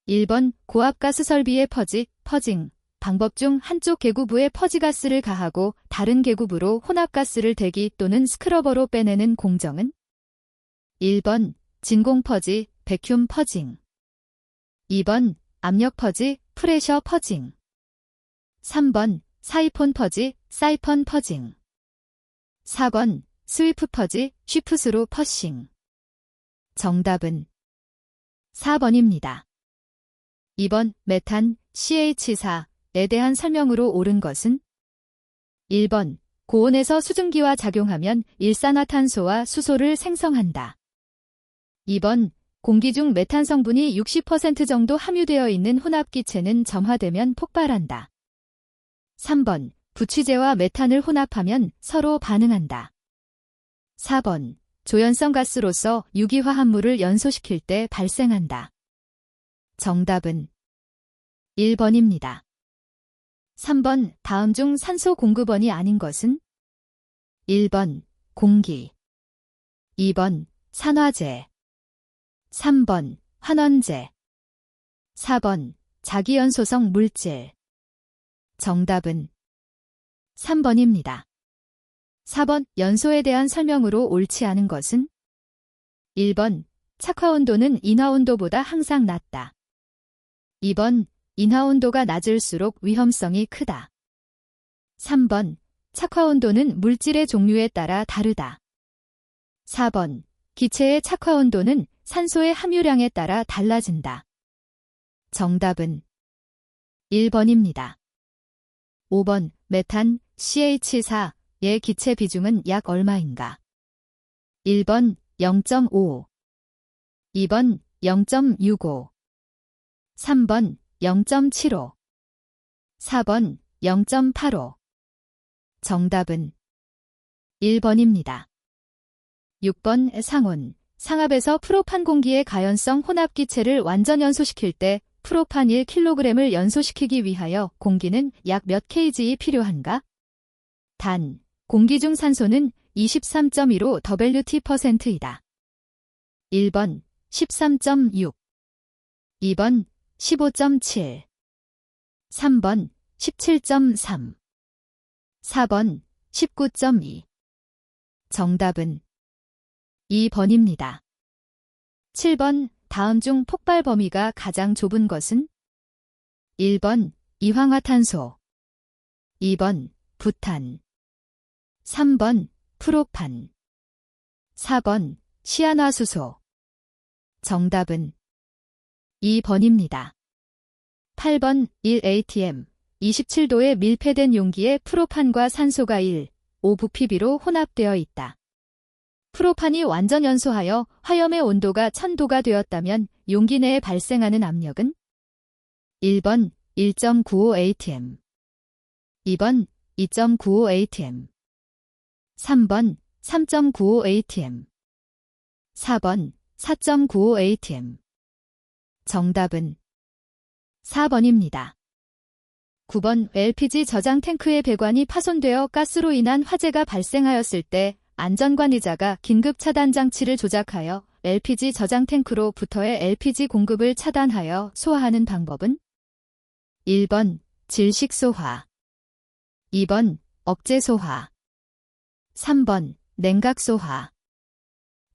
1번 고압가스 설비의 퍼징. 방법 중 한쪽 계구부에 퍼지가스를 가하고 다른 계구부로 혼합가스를 대기 또는 스크러버로 빼내는 공정은? 1번 진공 베큐um 퍼징. 2번 압력 프레셔 퍼징. 3번 사이폰 사이펀 퍼징. 4번 스위프 쉬프스루 퍼싱. 정답은 4번입니다. 2번 메탄 CH4에 대한 설명으로 옳은 것은? 1번 고온에서 수증기와 작용하면 일산화탄소와 수소를 생성한다. 2번 공기 중 메탄 성분이 60% 정도 함유되어 있는 혼합기체는 점화되면 폭발한다. 3번 부취제와 메탄을 혼합하면 서로 반응한다. 4번 조연성 가스로서 유기화합물을 연소시킬 때 발생한다. 정답은 1번입니다. 3번 다음 중 산소 공급원이 아닌 것은? 1번 공기. 2번 산화제. 3번 환원제. 4번 자기연소성 물질. 정답은 3번입니다. 4번 연소에 대한 설명으로 옳지 않은 것은? 1번 착화온도는 인화온도보다 항상 낮다. 2번 인화온도가 낮을수록 위험성이 크다. 3번 착화온도는 물질의 종류에 따라 다르다. 4번 기체의 착화온도는 산소의 함유량에 따라 달라진다. 정답은 1번입니다. 5번 메탄 CH4의 기체 비중은 약 얼마인가? 1번 0.5, 2번 0.65, 3번 0.75, 4번 0.85. 정답은 1번입니다. 6번 상압에서 프로판 공기의 가연성 혼합기체를 완전 연소시킬 때 프로판 1kg을 연소시키기 위하여 공기는 약 몇 kg이 필요한가? 단, 공기 중 산소는 23.15 WT%이다. 1번 13.6, 2번 15.7, 3번 17.3, 4번 19.2. 정답은 2번입니다. 7번 다음 중 폭발 범위가 가장 좁은 것은? 1번 이황화탄소, 2번 부탄, 3번 프로판, 4번 시아나수소. 정답은 2번입니다. 8번 1atm, 27도에 밀폐된 용기에 프로판과 산소가 1,5 부피비로 혼합되어 있다. 프로판이 완전 연소하여 화염의 온도가 1000도가 되었다면 용기 내에 발생하는 압력은? 1번 1.95atm, 2번 2.95atm, 3번 3.95atm, 4번 4.95atm. 정답은 4번입니다. 9번 LPG 저장 탱크의 배관이 파손되어 가스로 인한 화재가 발생하였을 때 안전관리자가 긴급 차단 장치를 조작하여 LPG 저장 탱크로부터의 LPG 공급을 차단하여 소화하는 방법은? 1번 질식 소화, 2번 억제 소화, 3번 냉각 소화,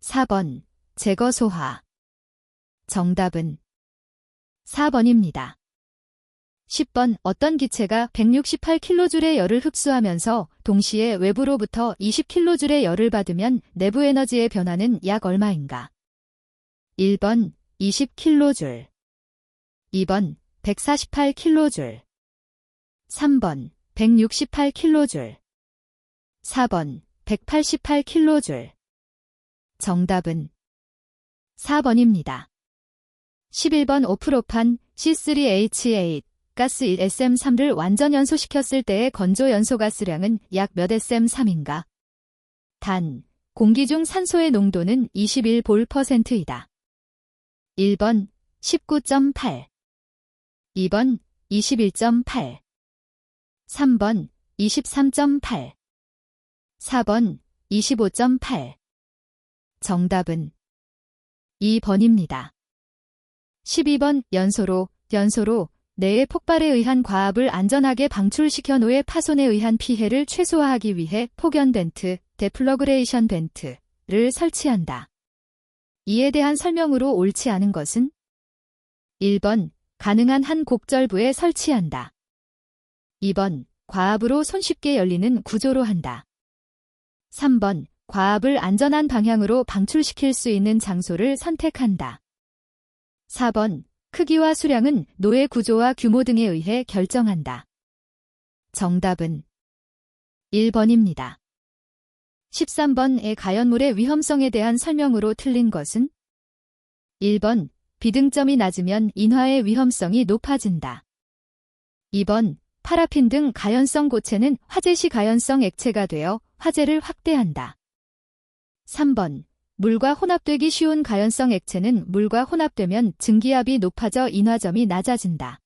4번 제거 소화. 정답은 4번입니다. 10번 어떤 기체가 168kJ의 열을 흡수하면서 동시에 외부로부터 20kJ의 열을 받으면 내부 에너지의 변화는 약 얼마인가? 1번 20kJ, 2번 148kJ, 3번 168kJ, 4번 188kJ. 정답은 4번입니다. 11번 5프로판 C3H8 가스 1SM3를 완전 연소시켰을 때의 건조 연소 가스량은 약 몇 SM3인가? 단, 공기 중 산소의 농도는 21%이다. 1번 19.8, 2번 21.8, 3번 23.8, 4번 25.8. 정답은 2번입니다. 12번 연소로 내의 폭발에 의한 과압을 안전하게 방출시켜 노의 파손에 의한 피해를 최소화하기 위해 폭연 벤트, 데플러그레이션 벤트를 설치한다. 이에 대한 설명으로 옳지 않은 것은 1번 가능한 한 곡절부에 설치한다. 2번 과압으로 손쉽게 열리는 구조로 한다. 3번 과압을 안전한 방향으로 방출시킬 수 있는 장소를 선택한다. 4번 크기와 수량은 노의 구조와 규모 등에 의해 결정한다. 정답은 1번입니다. 13번의 가연물의 위험성에 대한 설명으로 틀린 것은 1번 비등점이 낮으면 인화의 위험성이 높아진다. 2번 파라핀 등 가연성 고체는 화재 시 가연성 액체가 되어 화재를 확대한다. 3번 물과 혼합되기 쉬운 가연성 액체는 물과 혼합되면 증기압이 높아져 인화점이 낮아진다.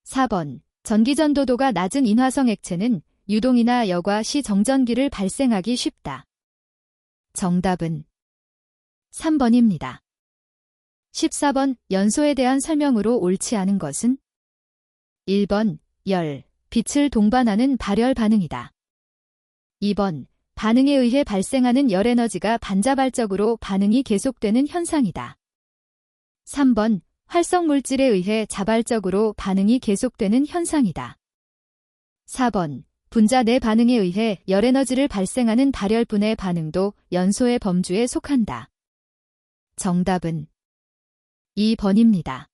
4번 전기전도도가 낮은 인화성 액체는 유동이나 여과 시 정전기를 발생하기 쉽다. 정답은 3번입니다. 14번 연소에 대한 설명으로 옳지 않은 것은 1번 열, 빛을 동반하는 발열 반응이다. 2번 반응에 의해 발생하는 열 에너지가 반자발적으로 반응이 계속되는 현상이다. 3번 활성 물질에 의해 자발적으로 반응이 계속되는 현상이다. 4번 분자 내 반응에 의해 열 에너지를 발생하는 발열분의 반응도 연소의 범주에 속한다. 정답은 2번입니다.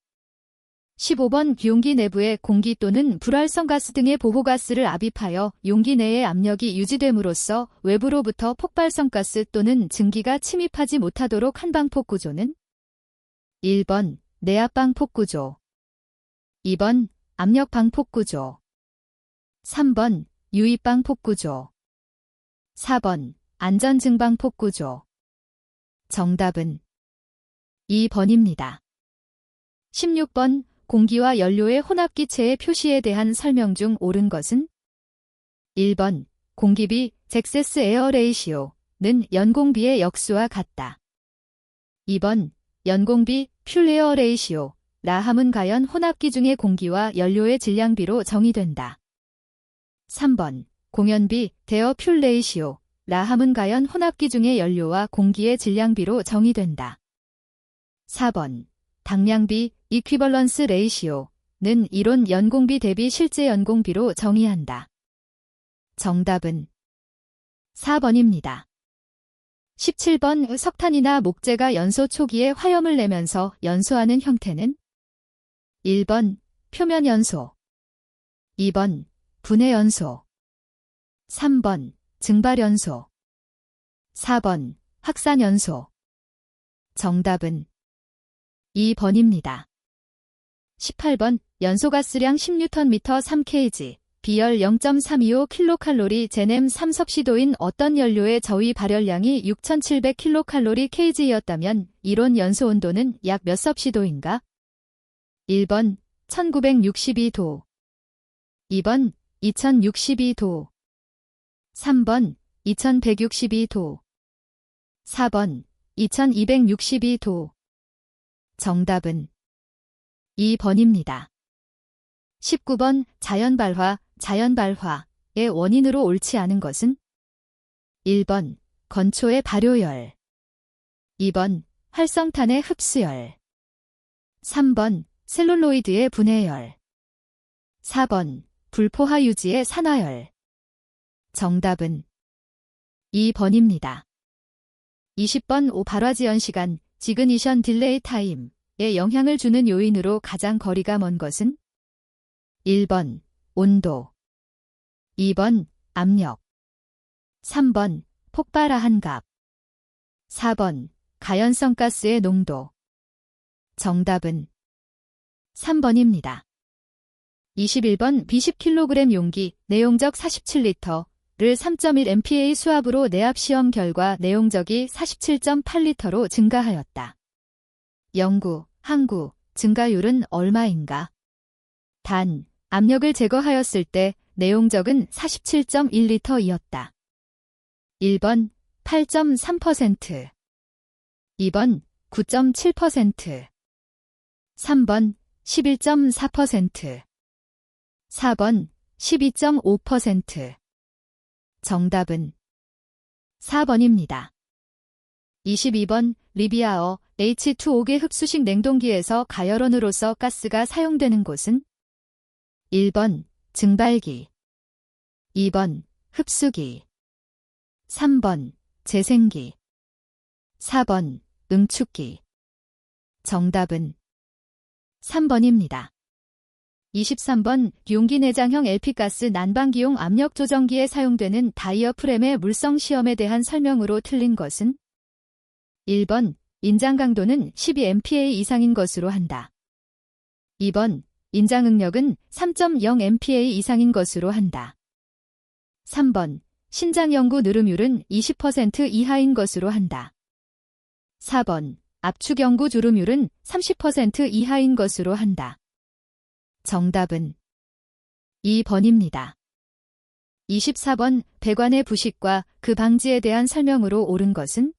15번 용기 내부에 공기 또는 불활성 가스 등의 보호가스를 압입하여 용기 내의 압력이 유지됨으로써 외부로부터 폭발성 가스 또는 증기가 침입하지 못하도록 한 방폭 구조는 1번 내압 방폭 구조, 2번 압력 방폭 구조, 3번 유입 방폭 구조, 4번 안전 증방폭 구조. 정답은 2번입니다. 16번 공기와 연료의 혼합기체의 표시에 대한 설명 중 옳은 것은 1번 공기비 잭세스 에어 레이시오는 연공비의 역수와 같다. 2번 연공비 퓰 에어 레이시오 라함은 가연 혼합기 중의 공기와 연료의 질량비로 정의된다. 3번 공연비 대어 퓰 레이시오 라함은 가연 혼합기 중의 연료와 공기의 질량비로 정의된다. 4번 당량비 이퀴벌런스 레이시오는 이론 연공비 대비 실제 연공비로 정의한다. 정답은 4번입니다. 17번 석탄이나 목재가 연소 초기에 화염을 내면서 연소하는 형태는 1번 표면 연소, 2번 분해 연소, 3번 증발 연소, 4번 확산 연소. 정답은 2번입니다. 18번 연소가스량 10Nm 3kg, 비열 0.325kcal, 제넴 3섭시도인 어떤 연료의 저위 발열량이 6700kcal/kg였다면 이론 연소 온도는 약 몇 섭시도인가? 1번 1962도, 2번 2062도, 3번 2162도, 4번 2262도. 정답은 2번입니다. 19번 자연발화의 원인으로 옳지 않은 것은 1번 건초의 발효열, 2번 활성탄의 흡수열, 3번 셀룰로이드의 분해열, 4번 불포화 유지의 산화열. 정답은 2번입니다. 20번 발화지연 시간 지그니션 딜레이 타임에 영향을 주는 요인으로 가장 거리가 먼 것은 1번 온도, 2번 압력, 3번 폭발화한 값, 4번 가연성 가스의 농도. 정답은 3번입니다. 21번 B10kg 용기 내용적 47L를 3.1MPa 수압으로 내압 시험 결과 내용적이 47.8L로 증가하였다. 영구, 항구, 증가율은 얼마인가? 단, 압력을 제거하였을 때 내용적은 47.1L이었다. 1번 8.3%, 2번 9.7%, 3번 11.4%, 4번 12.5%. 정답은 4번입니다. 22번 리비아어 H2O 흡수식 냉동기에서 가열원으로서 가스가 사용되는 곳은 1번 증발기, 2번 흡수기, 3번 재생기, 4번 응축기. 정답은 3번입니다. 23번 용기 내장형 LP가스 난방기용 압력조정기에 사용되는 다이어프램의 물성 시험에 대한 설명으로 틀린 것은 1번 인장 강도는 12MPa 이상인 것으로 한다. 2번 인장 응력은 3.0MPa 이상인 것으로 한다. 3번 신장 연구 누름율은 20% 이하인 것으로 한다. 4번 압축 연구 주름율은 30% 이하인 것으로 한다. 정답은 2번입니다. 24번 배관의 부식과 그 방지에 대한 설명으로 옳은 것은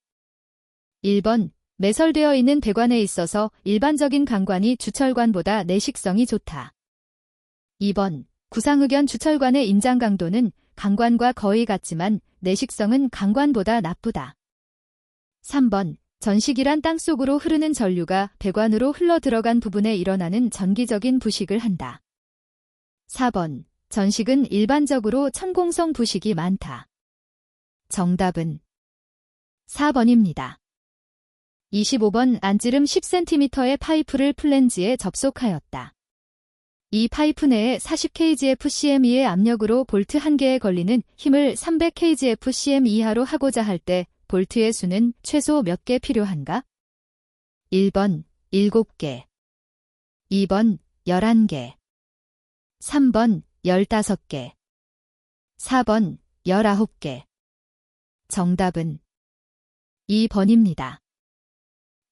1번 매설되어 있는 배관에 있어서 일반적인 강관이 주철관보다 내식성이 좋다. 2번 구상의견 주철관의 인장 강도는 강관과 거의 같지만 내식성은 강관보다 나쁘다. 3번 전식이란 땅속으로 흐르는 전류가 배관으로 흘러 들어간 부분에 일어나는 전기적인 부식을 한다. 4번 전식은 일반적으로 천공성 부식이 많다. 정답은 4번입니다. 25번 안지름 10cm의 파이프를 플랜지에 접속하였다. 이 파이프 내에 40kgfcm 압력으로 볼트 1개에 걸리는 힘을 300kgfcm 이하로 하고자 할 때 볼트의 수는 최소 몇 개 필요한가? 1번 7개, 2번 11개, 3번 15개, 4번 19개. 정답은 2번입니다.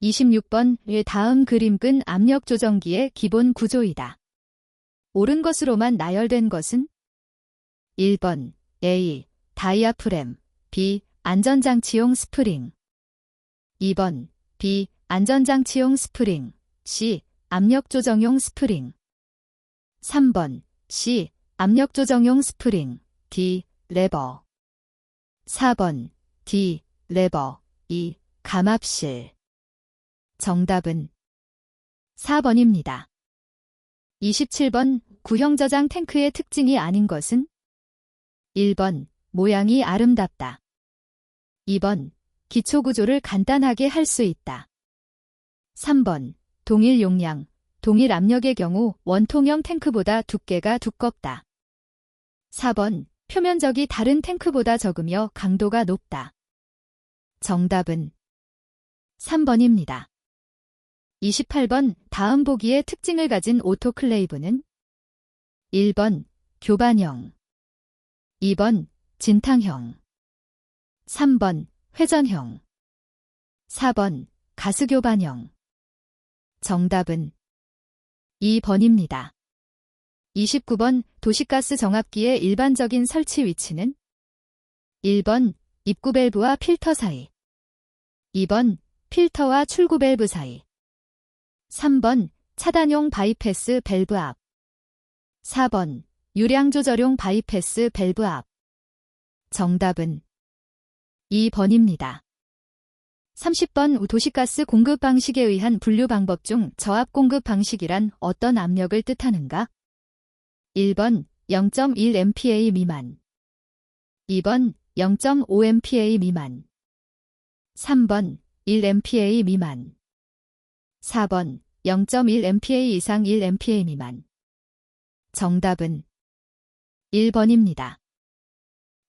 26번 다음 그림근 압력 조정기의 기본 구조이다. 옳은 것으로만 나열된 것은 1번 A. 다이아프램, B. 안전장치용 스프링, 2번 B. 안전장치용 스프링, C. 압력조정용 스프링, 3번 C. 압력조정용 스프링, D. 레버, 4번 D. 레버, E. 감압실. 정답은 4번입니다. 27번 구형 저장 탱크의 특징이 아닌 것은 1번 모양이 아름답다. 2번 기초 구조를 간단하게 할 수 있다. 3번 동일 용량, 동일 압력의 경우 원통형 탱크보다 두께가 두껍다. 4번 표면적이 다른 탱크보다 적으며 강도가 높다. 정답은 3번입니다. 28번 다음 보기의 특징을 가진 오토클레이브는 1번 교반형, 2번 진탕형, 3번 회전형, 4번 가스교반형. 정답은 2번입니다. 29번 도시가스 정압기의 일반적인 설치 위치는 1번 입구 밸브와 필터 사이, 2번 필터와 출구 밸브 사이, 3번 차단용 바이패스 밸브 앞, 4번 유량 조절용 바이패스 밸브 앞. 정답은 2번입니다. 30번 도시가스 공급 방식에 의한 분류 방법 중 저압 공급 방식이란 어떤 압력을 뜻하는가? 1번 0.1MPa 미만, 2번 0.5MPa 미만, 3번 1MPa 미만, 4번 0.1MPa 이상 1MPa 미만. 정답은 1번입니다.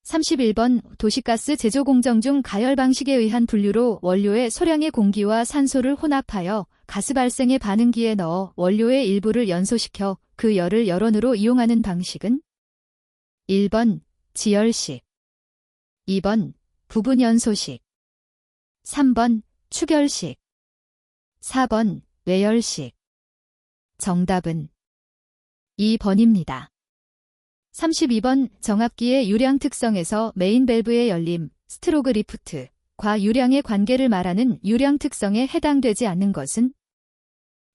31번 도시가스 제조 공정 중 가열 방식에 의한 분류로 원료의 소량의 공기와 산소를 혼합하여 가스 발생의 반응기에 넣어 원료의 일부를 연소시켜 그 열을 열원으로 이용하는 방식은 1번 지열식, 2번 부분 연소식, 3번 축열식, 4번 외열식. 정답은 2번입니다. 32번 정압기의 유량 특성에서 메인 밸브의 열림, 스트로크 리프트, 과 유량의 관계를 말하는 유량 특성에 해당되지 않는 것은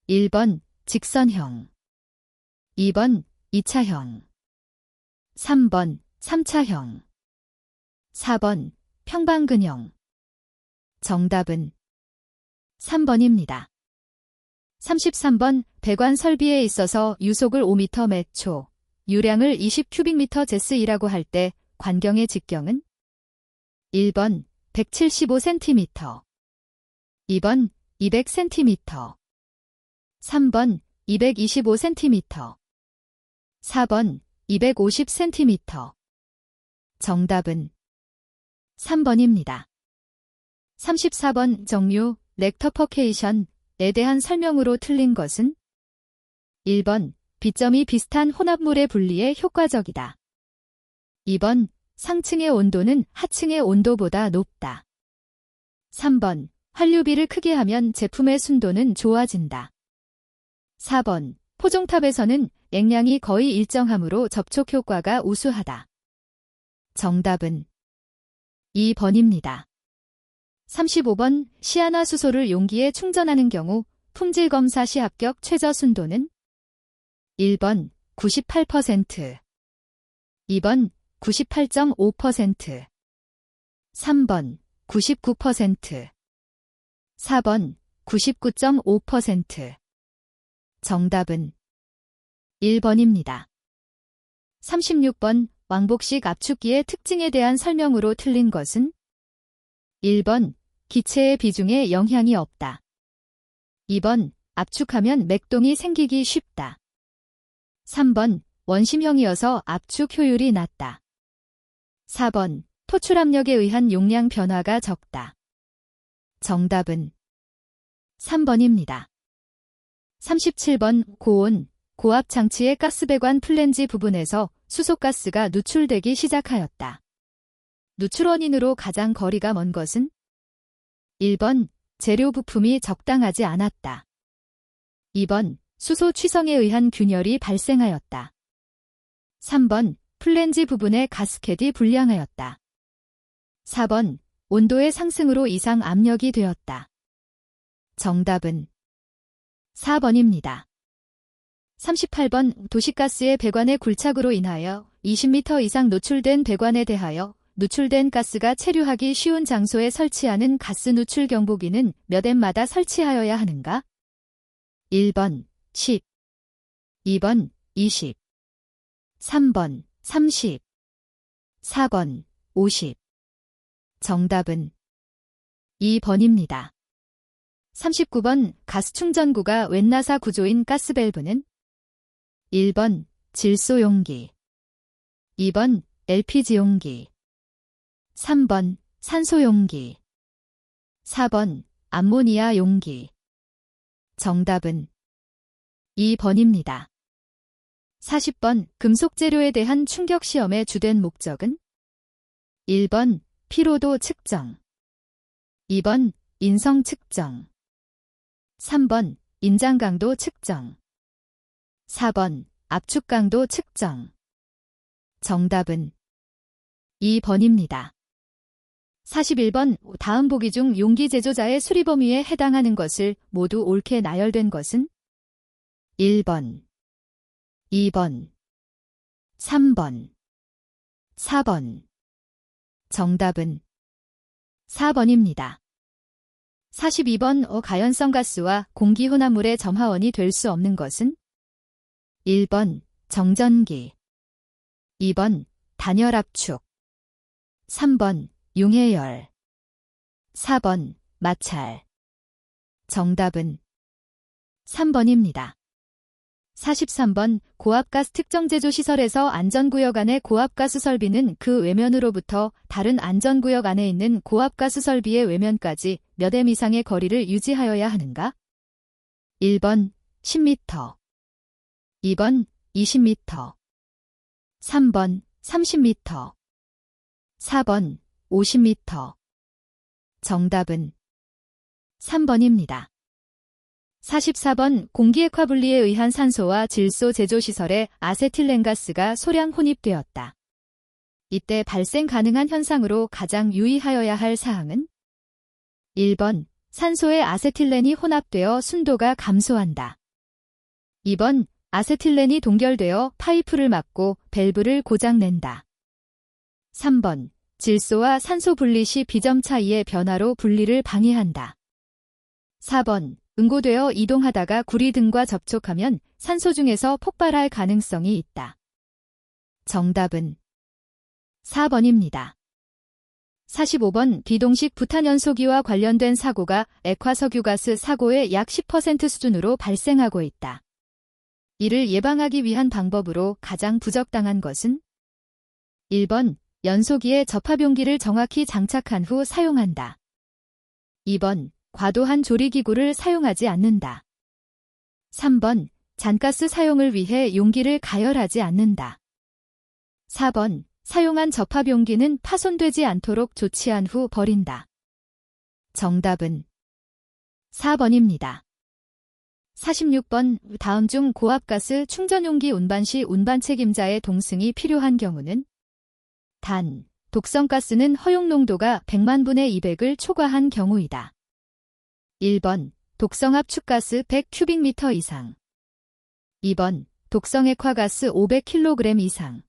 1번 직선형. 2번 2차형. 3번 3차형. 4번 평방근형. 정답은 3번입니다. 33번 배관 설비에 있어서 유속을 5m 매 초, 유량을 20큐빅미터/제스이라고 할 때 관경의 직경은 1번 175cm, 2번 200cm, 3번 225cm, 4번 250cm. 정답은 3번입니다. 34번 정류 렉터퍼케이션에 대한 설명으로 틀린 것은 1번 비점이 비슷한 혼합물의 분리에 효과적이다. 2번 상층의 온도는 하층의 온도보다 높다. 3번 환류비를 크게 하면 제품의 순도는 좋아진다. 4번 포종탑에서는 액량이 거의 일정하므로 접촉 효과가 우수하다. 정답은 2번입니다. 35번 시아나수소를 용기에 충전하는 경우 품질검사 시 합격 최저 순도는 1번 98%, 2번 98.5%, 3번 99%, 4번 99.5%. 정답은 1번입니다. 36번 왕복식 압축기의 특징에 대한 설명으로 틀린 것은 1번 기체의 비중에 영향이 없다. 2번 압축하면 맥동이 생기기 쉽다. 3번 원심형이어서 압축 효율이 낮다. 4번 토출압력에 의한 용량 변화가 적다. 정답은 3번입니다. 37번 고온, 고압 장치의 가스배관 플랜지 부분에서 수소가스가 누출되기 시작하였다. 누출 원인으로 가장 거리가 먼 것은 1번 재료 부품이 적당하지 않았다. 2번 수소 취성에 의한 균열이 발생하였다. 3번 플랜지 부분의 가스켓이 불량하였다. 4번 온도의 상승으로 이상 압력이 되었다. 정답은 4번입니다. 38번 도시가스의 배관의 굴착으로 인하여 20m 이상 노출된 배관에 대하여 누출된 가스가 체류하기 쉬운 장소에 설치하는 가스 누출 경보기는 몇 앰마다 설치하여야 하는가? 1번 10, 2번 20, 3번 30, 4번 50. 정답은 2번입니다. 39번 가스충전구가 웬나사 구조인 가스밸브는 1번 질소용기, 2번 LPG용기, 3번 산소용기, 4번 암모니아 용기. 정답은 2번입니다. 40번 금속재료에 대한 충격시험의 주된 목적은 1번 피로도 측정, 2번 인성 측정, 3번 인장 강도 측정, 4번 압축 강도 측정. 정답은 2번입니다. 41번 다음 보기 중 용기 제조자의 수리 범위에 해당하는 것을 모두 옳게 나열된 것은 1번, 2번, 3번, 4번. 정답은 4번입니다. 42번 가연성 가스와 공기 혼합물의 점화원이 될 수 없는 것은 1번 정전기, 2번 단열 압축, 3번 융해열, 4번 마찰. 정답은 3번입니다. 43번 고압가스 특정제조 시설에서 안전구역 안의 고압가스 설비는 그 외면으로부터 다른 안전구역 안에 있는 고압가스 설비의 외면까지 몇 M 이상의 거리를 유지하여야 하는가? 1번 10m, 2번 20m, 3번 30m, 4번 50m. 정답은 3번입니다. 44번 공기액화 분리에 의한 산소와 질소 제조 시설에 아세틸렌가스가 소량 혼입되었다. 이때 발생 가능한 현상으로 가장 유의하여야 할 사항은 1번 산소에 아세틸렌이 혼합되어 순도가 감소한다. 2번 아세틸렌이 동결되어 파이프를 막고 밸브를 고장낸다. 3번 질소와 산소 분리 시 비점 차이의 변화로 분리를 방해한다. 4번 응고되어 이동하다가 구리 등과 접촉하면 산소 중에서 폭발할 가능성이 있다. 정답은 4번입니다. 45번 비동식 부탄연소기와 관련된 사고가 액화석유가스 사고의 약 10% 수준으로 발생하고 있다. 이를 예방하기 위한 방법으로 가장 부적당한 것은 1번 연소기에 접합용기를 정확히 장착한 후 사용한다. 2번 과도한 조리기구를 사용하지 않는다. 3번 잔가스 사용을 위해 용기를 가열하지 않는다. 4번 사용한 접합용기는 파손되지 않도록 조치한 후 버린다. 정답은 4번입니다. 46번 다음 중 고압가스 충전용기 운반 시 운반 책임자의 동승이 필요한 경우는 단, 독성가스는 허용 농도가 100만 분의 200을 초과한 경우이다. 1번 독성압축가스 100큐빅미터 이상 2번 독성액화가스 500kg 이상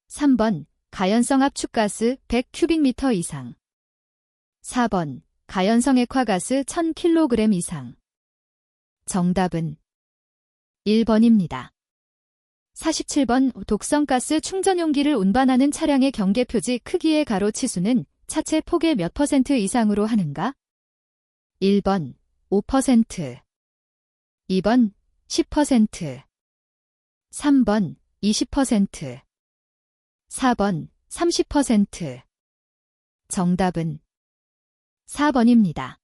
3번 가연성 압축가스 100큐빅미터 이상 4번 가연성 액화가스 1000kg 이상 정답은 1번입니다. 47번 독성가스 충전용기를 운반하는 차량의 경계표지 크기의 가로치수는 차체 폭의 몇 % 이상으로 하는가? 1번 5%, 2번 10%, 3번 20%, 4번 30%. 정답은 4번입니다.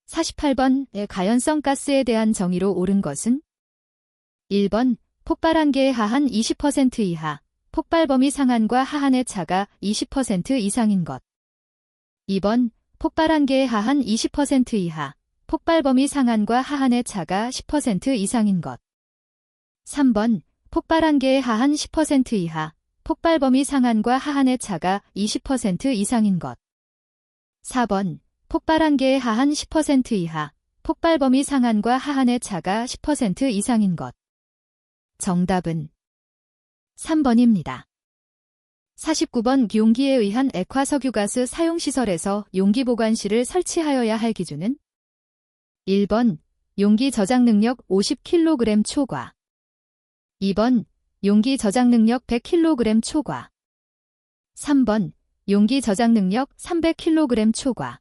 48번 가연성 가스에 대한 정의로 옳은 것은 1번 폭발 한계의 하한 20% 이하, 폭발 범위 상한과 하한의 차가 20% 이상인 것. 2번 폭발 한계의 하한 20% 이하, 폭발 범위 상한과 하한의 차가 10% 이상인 것. 3번 폭발 한계의 하한 10% 이하, 폭발 범위 상한과 하한의 차가 20% 이상인 것. 4번 폭발 한계의 하한 10% 이하, 폭발 범위 상한과 하한의 차가 10% 이상인 것. 정답은 3번입니다. 49번 용기에 의한 액화석유가스 사용시설에서 용기 보관실을 설치하여야 할 기준은 1번 용기 저장 능력 50kg 초과 2번 용기 저장 능력 100kg 초과 3번 용기 저장 능력 300kg 초과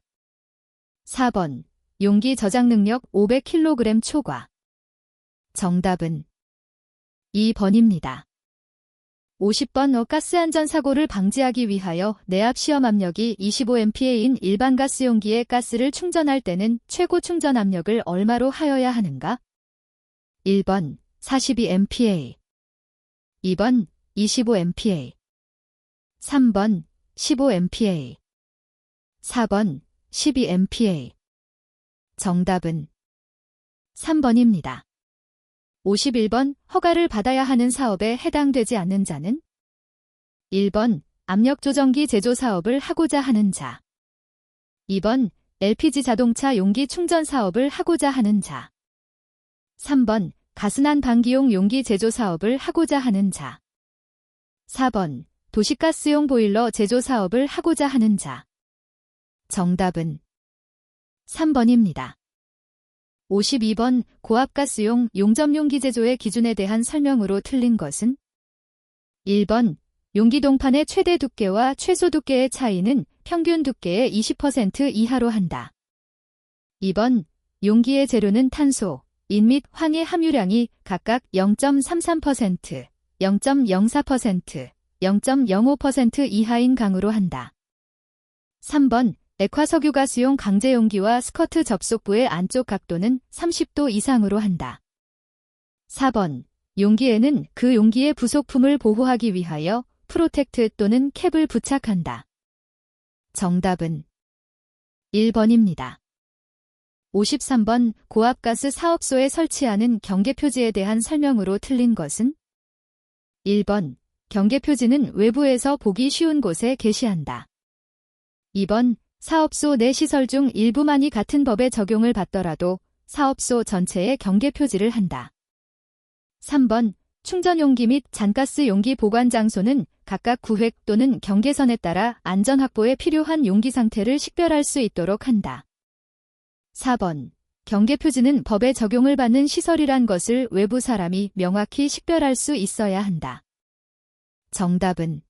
4번 용기 저장 능력 500kg 초과 정답은 2번입니다. 50번 가스안전사고를 방지하기 위하여 내압 시험 압력이 25MPa인 일반 가스용기에 가스를 충전할 때는 최고 충전 압력을 얼마로 하여야 하는가? 1번 42MPa 2번 25MPa 3번 15MPa 4번 12MPa 정답은 3번입니다. 51번 허가를 받아야 하는 사업에 해당되지 않는 자는 1번 압력조정기 제조 사업을 하고자 하는 자 2번 LPG 자동차 용기 충전 사업을 하고자 하는 자 3번 가스난 방기용 용기 제조 사업을 하고자 하는 자 4번 도시가스용 보일러 제조 사업을 하고자 하는 자 정답은 3번입니다. 52번 고압가스용 용접용기 제조의 기준에 대한 설명으로 틀린 것은 1번 용기 동판의 최대 두께와 최소 두께의 차이는 평균 두께의 20% 이하로 한다. 2번 용기의 재료는 탄소, 인 및 황의 함유량이 각각 0.33%, 0.04%, 0.05% 이하인 강으로 한다. 3번 액화석유가스용 강제용기와 스커트 접속부의 안쪽 각도는 30도 이상으로 한다. 4번 용기에는 그 용기의 부속품을 보호하기 위하여 프로텍트 또는 캡을 부착한다. 정답은 1번입니다. 53번 고압가스 사업소에 설치하는 경계표지에 대한 설명으로 틀린 것은 1번 경계표지는 외부에서 보기 쉬운 곳에 게시한다. 2번 사업소 내 시설 중 일부만이 같은 법의 적용을 받더라도 사업소 전체에 경계표지를 한다. 3번 충전 용기 및 잔가스 용기 보관 장소는 각각 구획 또는 경계선에 따라 안전 확보에 필요한 용기 상태를 식별할 수 있도록 한다. 4번 경계 표지는 법의 적용을 받는 시설이란 것을 외부 사람이 명확히 식별할 수 있어야 한다. 정답은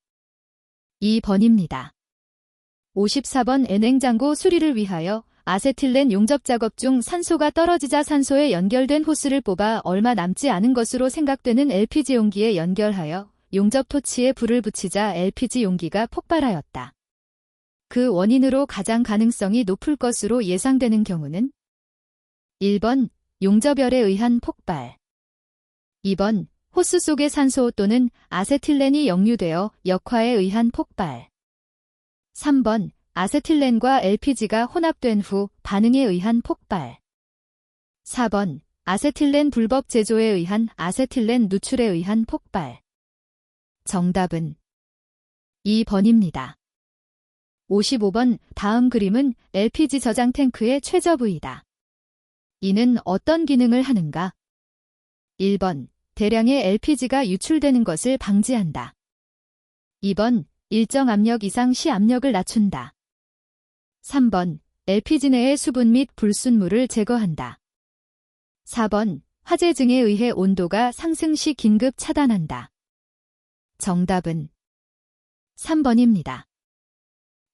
2번입니다. 54번 냉장고 수리를 위하여 아세틸렌 용접 작업 중 산소가 떨어지자 산소에 연결된 호스를 뽑아 얼마 남지 않은 것으로 생각되는 LPG 용기에 연결하여 용접 토치에 불을 붙이자 LPG 용기가 폭발하였다. 그 원인으로 가장 가능성이 높을 것으로 예상되는 경우는 1번 용접열에 의한 폭발, 2번 호스 속의 산소 또는 아세틸렌이 역류되어 역화에 의한 폭발, 3번 아세틸렌과 LPG가 혼합된 후 반응에 의한 폭발, 4번 아세틸렌 불법 제조에 의한 아세틸렌 누출에 의한 폭발. 정답은 2번입니다. 55번 다음 그림은 LPG 저장 탱크의 최저 부위다. 이는 어떤 기능을 하는가? 1번 대량의 LPG가 유출되는 것을 방지한다. 2번 일정 압력 이상 시 압력을 낮춘다. 3번 LPG 내의 수분 및 불순물을 제거한다. 4번 화재 증에 의해 온도가 상승 시 긴급 차단한다. 정답은 3번입니다.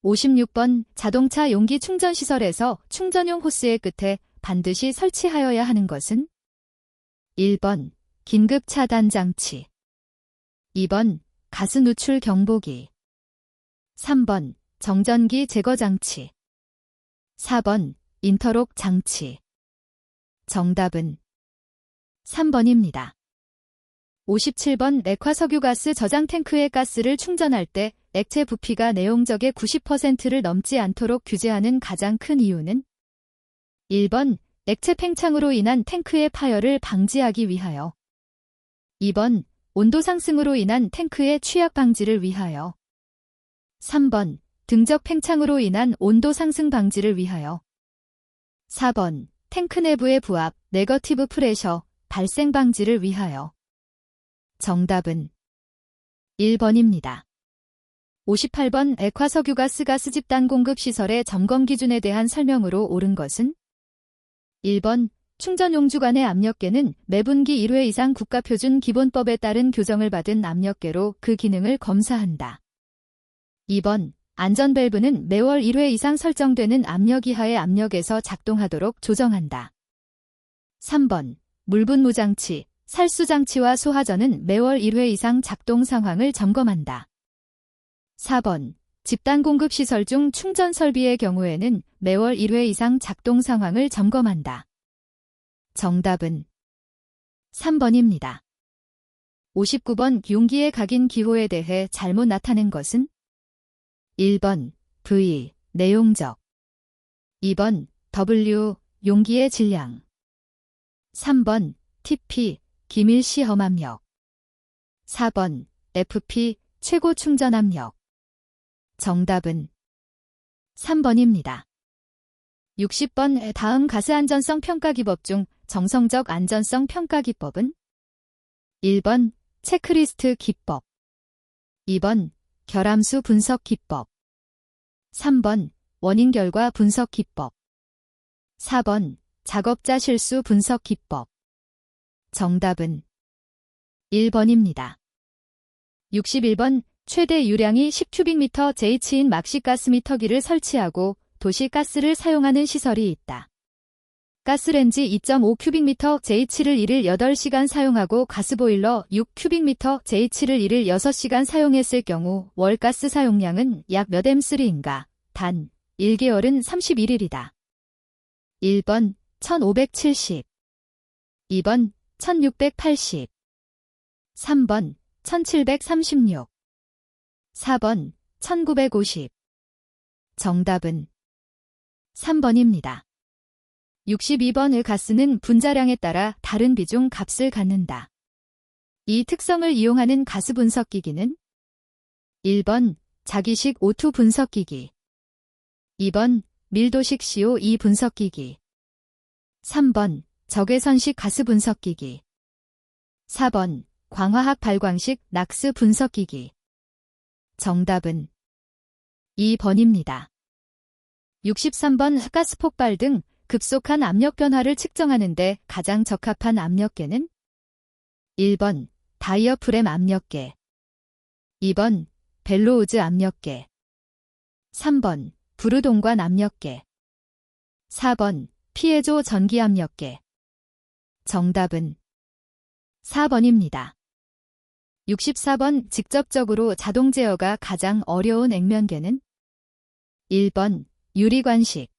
56번 자동차 용기 충전시설에서 충전용 호스의 끝에 반드시 설치하여야 하는 것은 1번 긴급 차단 장치, 2번 가스 누출 경보기, 3번 정전기 제거 장치, 4번 인터록 장치. 정답은 3번입니다. 57번 액화석유가스 저장 탱크의 가스를 충전할 때 액체 부피가 내용적의 90%를 넘지 않도록 규제하는 가장 큰 이유는 1번 액체 팽창으로 인한 탱크의 파열을 방지하기 위하여, 2번 온도 상승으로 인한 탱크의 취약 방지를 위하여, 3번 등적 팽창으로 인한 온도 상승 방지를 위하여, 4번 탱크 내부의 부압, 네거티브 프레셔, 발생 방지를 위하여. 정답은 1번입니다. 58번 액화석유가스 가스 집단 공급 시설의 점검 기준에 대한 설명으로 옳은 것은 1번 충전용주 간의 압력계는 매분기 1회 이상 국가표준 기본법에 따른 교정을 받은 압력계로 그 기능을 검사한다. 2번 안전밸브는 매월 1회 이상 설정되는 압력 이하의 압력에서 작동하도록 조정한다. 3번 물분무장치, 살수장치와 소화전은 매월 1회 이상 작동 상황을 점검한다. 4번 집단 공급 시설 중 충전 설비의 경우에는 매월 1회 이상 작동 상황을 점검한다. 정답은 3번입니다. 59번 용기의 각인 기호에 대해 잘못 나타낸 것은 1번 V, 내용적, 2번 W, 용기의 질량, 3번 TP, 기밀시 험압력, 4번 FP, 최고 충전 압력. 정답은 3번입니다. 60번 다음 가스안전성 평가기법 중 정성적 안전성 평가기법은 1번 체크리스트 기법, 2번 결함수 분석 기법, 3번 원인 결과 분석 기법, 4번 작업자 실수 분석 기법. 정답은 1번입니다. 61번 최대 유량이 10큐빅미터 JH인 막시가스미터기를 설치하고 도시가스를 사용하는 시설이 있다. 가스렌지 2.5큐빅미터 JH를 1일 8시간 사용하고 가스보일러 6큐빅미터 JH를 1일 6시간 사용했을 경우 월 가스 사용량은 약 몇 M3인가? 단 1개월은 31일이다. 1번 1570, 2번 1680, 3번 1736, 4번 1950. 정답은 3번입니다. 62번의 가스는 분자량에 따라 다른 비중 값을 갖는다. 이 특성을 이용하는 가스 분석기기는 1번 자기식 O2 분석기기, 2번 밀도식 CO2 분석기기, 3번 적외선식 가스 분석기기, 4번 광화학 발광식 낙스 분석기기. 정답은 2번입니다. 63번 가스 폭발 등 급속한 압력 변화를 측정하는 데 가장 적합한 압력계는 1번 다이어프램 압력계, 2번 벨로우즈 압력계, 3번 부르동관 압력계, 4번 피에조 전기 압력계. 정답은 4번입니다. 64번 직접적으로 자동 제어가 가장 어려운 액면계는 1번 유리관식,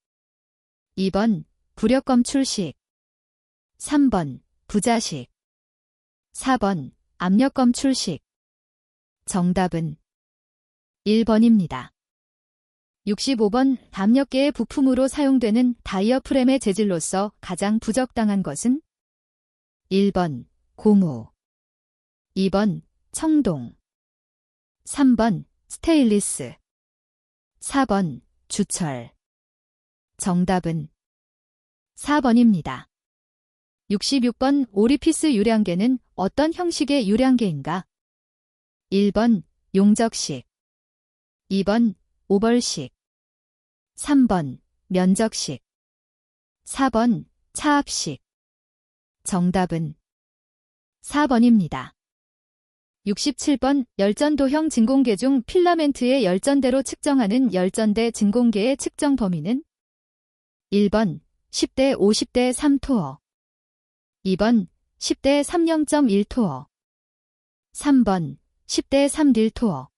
2번 부력검출식, 3번 부자식, 4번 압력검출식. 정답은 1번입니다. 65번 압력계의 부품으로 사용되는 다이어프램의 재질로서 가장 부적당한 것은 1번 고무, 2번 청동, 3번 스테인리스, 4번 주철. 정답은 4번입니다. 66번 오리피스 유량계는 어떤 형식의 유량계인가? 1번 용적식, 2번 오벌식, 3번 면적식, 4번 차압식. 정답은 4번입니다. 67번 열전도형 진공계 중 필라멘트의 열전대로 측정하는 열전대 진공계의 측정 범위는 1번 10대 50대 3토어, 2번 10대 30.1토어, 3번 10대 3딜토어,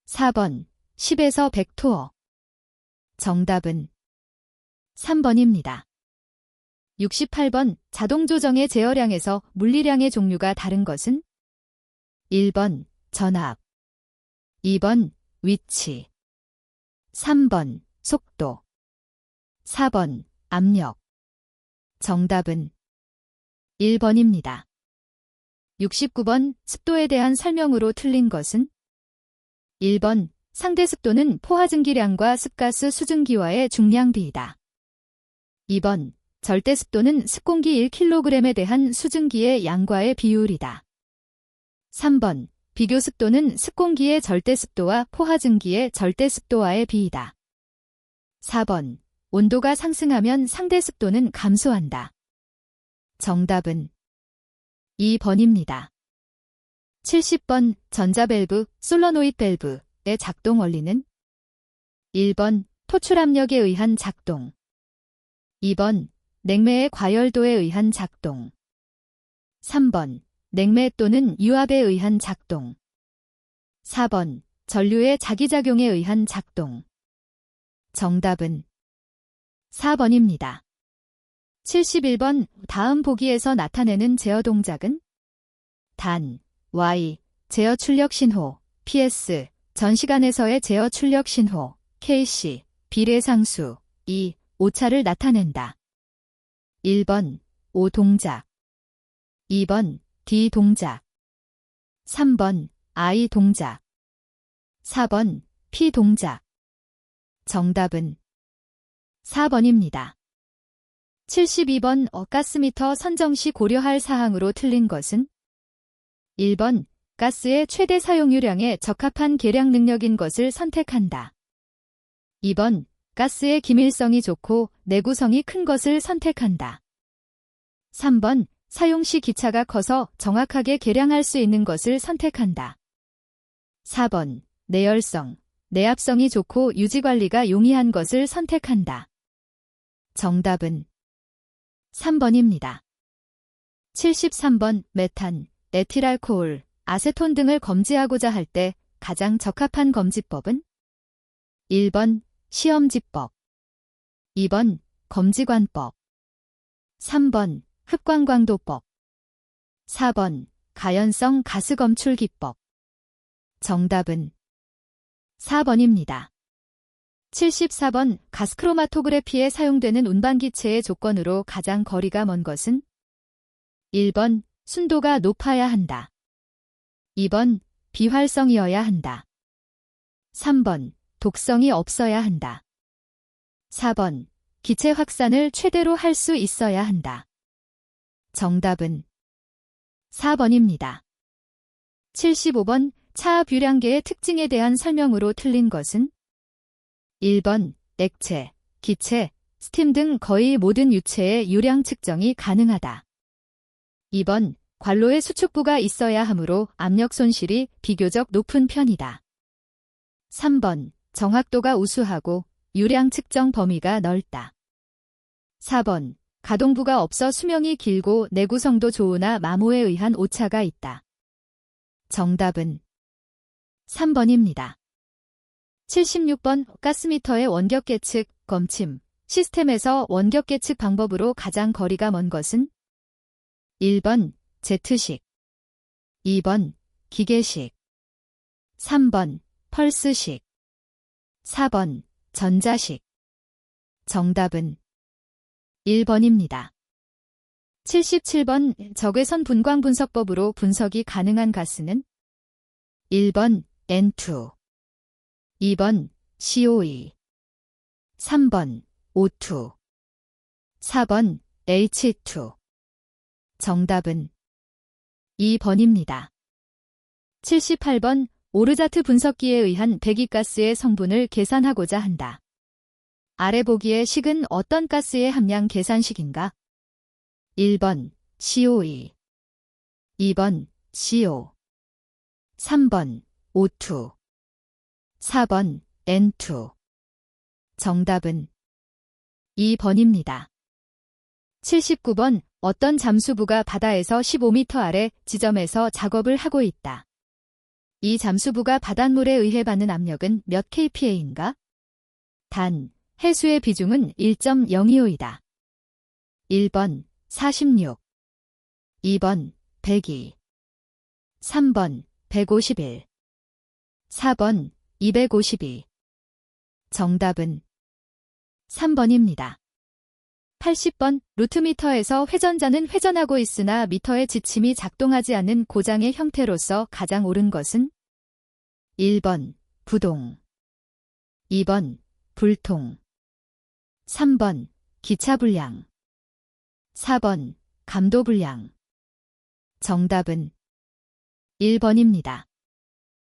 4번 10에서 100토어. 정답은 3번입니다. 68번 자동 조정의 제어량에서 물리량의 종류가 다른 것은 1번 전압, 2번 위치, 3번 속도, 4번 압력. 정답은 1번입니다. 69번 습도에 대한 설명으로 틀린 것은 1번 상대 습도는 포화 증기량과 습가스 수증기와의 중량 비이다. 2번 절대 습도는 습공기 1kg에 대한 수증기의 양과의 비율이다. 3번 비교 습도는 습공기의 절대 습도와 포화 증기의 절대 습도와의 비이다. 4번 온도가 상승하면 상대 습도는 감소한다. 정답은 2번입니다. 70번 전자밸브, 솔러노id 밸브의 작동 원리는 1번 토출 압력에 의한 작동, 2번 냉매의 과열도에 의한 작동, 3번 냉매 또는 유압에 의한 작동, 4번 전류의 자기작용에 의한 작동. 정답은 4번입니다. 71번 다음 보기에서 나타내는 제어 동작은 단, Y, 제어 출력 신호, PS, 전시간에서의 제어 출력 신호, KC, 비례상수, 2, 오차를 나타낸다. 1번 O 동작, 2번 D 동작, 3번 I 동작, 4번 P 동작. 정답은 4번입니다. 72번 가스미터 선정 시 고려할 사항으로 틀린 것은 1번 가스의 최대 사용유량에 적합한 계량 능력인 것을 선택한다. 2번 가스의 기밀성이 좋고 내구성이 큰 것을 선택한다. 3번 사용 시 기차가 커서 정확하게 계량할 수 있는 것을 선택한다. 4번 내열성, 내압성이 좋고 유지관리가 용이한 것을 선택한다. 정답은 3번입니다. 73번 메탄, 에틸알코올, 아세톤 등을 검지하고자 할 때 가장 적합한 검지법은 1번 시험지법, 2번 검지관법, 3번 흡광광도법, 4번 가연성 가스검출기법. 정답은 4번입니다. 74번 가스크로마토그래피에 사용되는 운반기체의 조건으로 가장 거리가 먼 것은 1번 순도가 높아야 한다. 2번 비활성이어야 한다. 3번 독성이 없어야 한다. 4번 기체 확산을 최대로 할 수 있어야 한다. 정답은 4번입니다. 75번 차 뷰량계의 특징에 대한 설명으로 틀린 것은 1번 액체, 기체, 스팀 등 거의 모든 유체의 유량 측정이 가능하다. 2번 관로에 수축부가 있어야 하므로 압력 손실이 비교적 높은 편이다. 3번 정확도가 우수하고 유량 측정 범위가 넓다. 4번 가동부가 없어 수명이 길고 내구성도 좋으나 마모에 의한 오차가 있다. 정답은 3번입니다. 76번 가스미터의 원격 계측, 검침, 시스템에서 원격 계측 방법으로 가장 거리가 먼 것은 1번 Z식, 2번 기계식, 3번 펄스식, 4번 전자식. 정답은 1번입니다. 77번 적외선 분광 분석법으로 분석이 가능한 가스는 1번 N2, 2번 CO2, 3번 O2, 4번 H2. 정답은 2번입니다. 78번 오르자트 분석기에 의한 배기가스의 성분을 계산하고자 한다. 아래 보기의 식은 어떤 가스의 함량 계산식인가? 1번 CO2, 2번 CO, 3번 O2, 4번 N2. 정답은 2번입니다. 79번 어떤 잠수부가 바다에서 15m 아래 지점에서 작업을 하고 있다. 이 잠수부가 바닷물에 의해 받는 압력은 몇 kPa인가? 단, 해수의 비중은 1.025이다. 1번 46, 2번 102, 3번 151, 4번 252. 정답은 3번입니다. 80번 루트미터에서 회전자는 회전하고 있으나 미터의 지침이 작동하지 않는 고장의 형태로서 가장 옳은 것은 1번 부동, 2번 불통, 3번 기차불량, 4번 감도불량. 정답은 1번입니다.